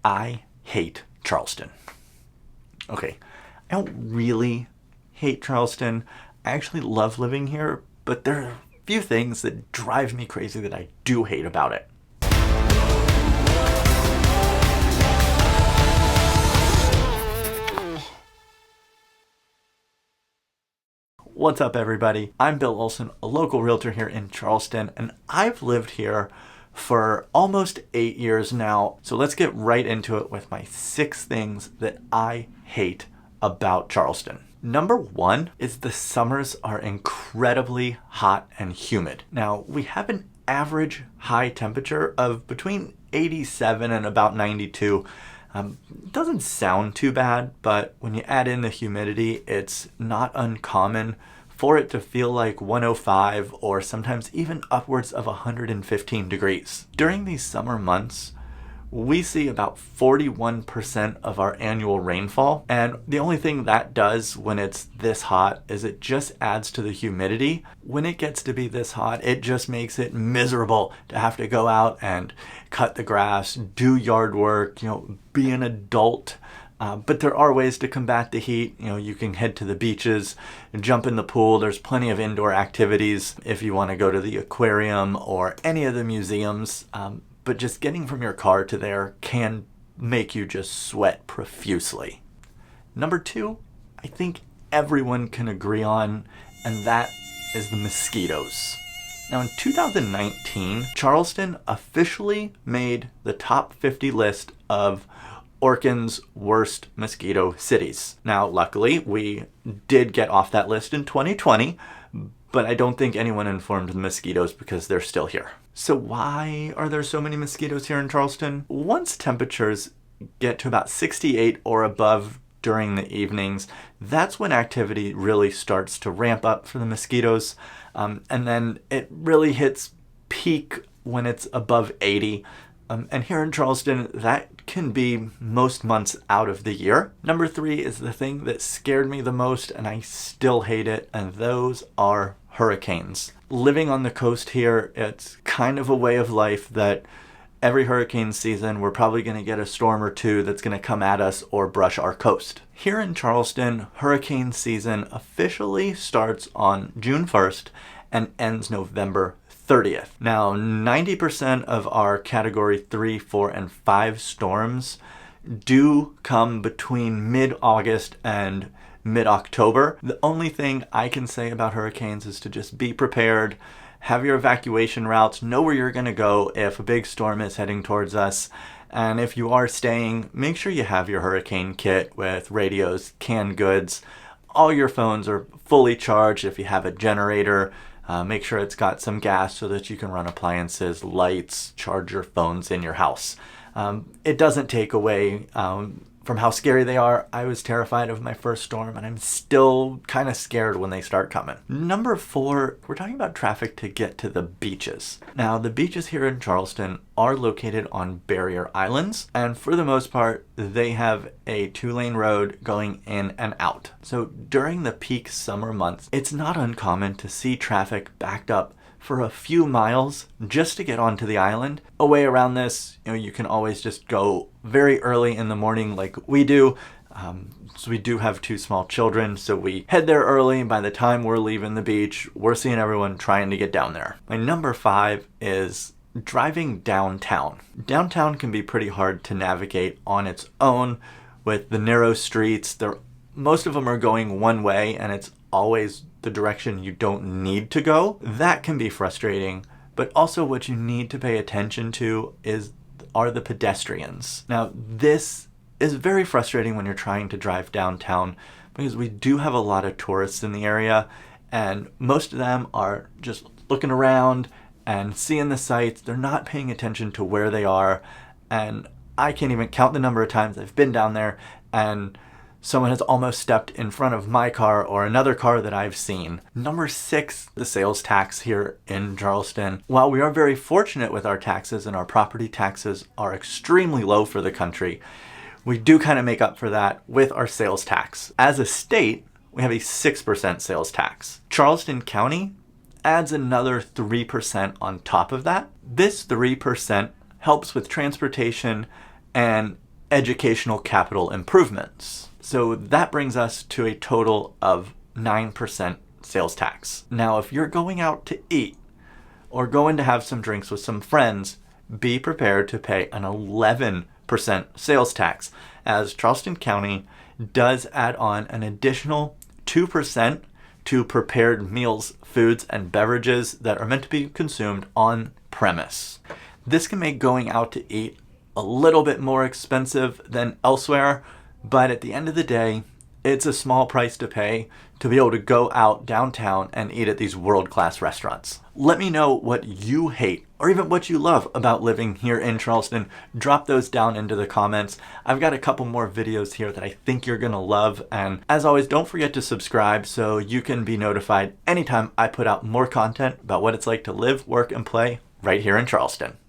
I hate Charleston. Okay, I don't really hate Charleston. I actually love living here, but there are a few things that drive me crazy that I do hate about it. What's up, everybody? I'm Bill Olson, a local realtor here in Charleston, and I've lived here for almost 8 years now. So let's get right into it with my 6 things that I hate about Charleston. Number 1 is the summers are incredibly hot and humid. Now, we have an average high temperature of between 87 and about 92. Doesn't sound too bad, but when you add in the humidity, it's not uncommon for it to feel like 105 or sometimes even upwards of 115 degrees. During these summer months, we see about 41% of our annual rainfall, and the only thing that does when it's this hot is it just adds to the humidity. When it gets to be this hot, it just makes it miserable to have to go out and cut the grass, do yard work, be an adult. But there are ways to combat the heat. You can head to the beaches and jump in the pool. There's plenty of indoor activities if you want to go to the aquarium or any of the museums. But just getting from your car to there can make you just sweat profusely. Number 2, I think everyone can agree on, and that is the mosquitoes. Now in 2019, Charleston officially made the top 50 list of Orkin's worst mosquito cities. Now luckily, we did get off that list in 2020, but I don't think anyone informed the mosquitoes because they're still here. So why are there so many mosquitoes here in Charleston? Once temperatures get to about 68 or above during the evenings, that's when activity really starts to ramp up for the mosquitoes. And then it really hits peak when it's above 80. And here in Charleston, that can be most months out of the year. Number 3 is the thing that scared me the most, and I still hate it, and those are hurricanes. Living on the coast here, it's kind of a way of life that every hurricane season, we're probably going to get a storm or two that's going to come at us or brush our coast. Here in Charleston, hurricane season officially starts on June 1st and ends November 30th. Now, 90% of our category 3, 4, and 5 storms do come between mid-August and mid-October. The only thing I can say about hurricanes is to just be prepared, have your evacuation routes, know where you're going to go if a big storm is heading towards us. And if you are staying, make sure you have your hurricane kit with radios, canned goods. All your phones are fully charged. If you have a generator, make sure it's got some gas so that you can run appliances, lights, charge your phones in your house. It doesn't take away from how scary they are. I was terrified of my first storm, and I'm still kind of scared when they start coming. Number 4, we're talking about traffic to get to the beaches. Now, the beaches here in Charleston are located on barrier islands, and for the most part, they have a 2-lane road going in and out. So during the peak summer months, it's not uncommon to see traffic backed up for a few miles just to get onto the island. A way around this, you can always just go very early in the morning like we do. So we do have 2 small children, so we head there early, and by the time we're leaving the beach, we're seeing everyone trying to get down there. My number 5 is driving downtown. Downtown can be pretty hard to navigate on its own with the narrow streets. Most of them are going one way, and it's always the direction you don't need to go. That can be frustrating, but also what you need to pay attention to are the pedestrians. Now, this is very frustrating when you're trying to drive downtown because we do have a lot of tourists in the area, and most of them are just looking around and seeing the sights. They're not paying attention to where they are, and I can't even count the number of times I've been down there and someone has almost stepped in front of my car or another car that I've seen. Number 6, the sales tax here in Charleston. While we are very fortunate with our taxes and our property taxes are extremely low for the country, we do kind of make up for that with our sales tax. As a state, we have a 6% sales tax. Charleston County adds another 3% on top of that. This 3% helps with transportation and educational capital improvements. So that brings us to a total of 9% sales tax. Now, if you're going out to eat or going to have some drinks with some friends, be prepared to pay an 11% sales tax, as Charleston County does add on an additional 2% to prepared meals, foods, and beverages that are meant to be consumed on premise. This can make going out to eat a little bit more expensive than elsewhere, but at the end of the day, it's a small price to pay to be able to go out downtown and eat at these world-class restaurants. Let me know what you hate or even what you love about living here in Charleston. Drop those down into the comments. I've got a couple more videos here that I think you're gonna love. And as always, don't forget to subscribe so you can be notified anytime I put out more content about what it's like to live, work, and play right here in Charleston.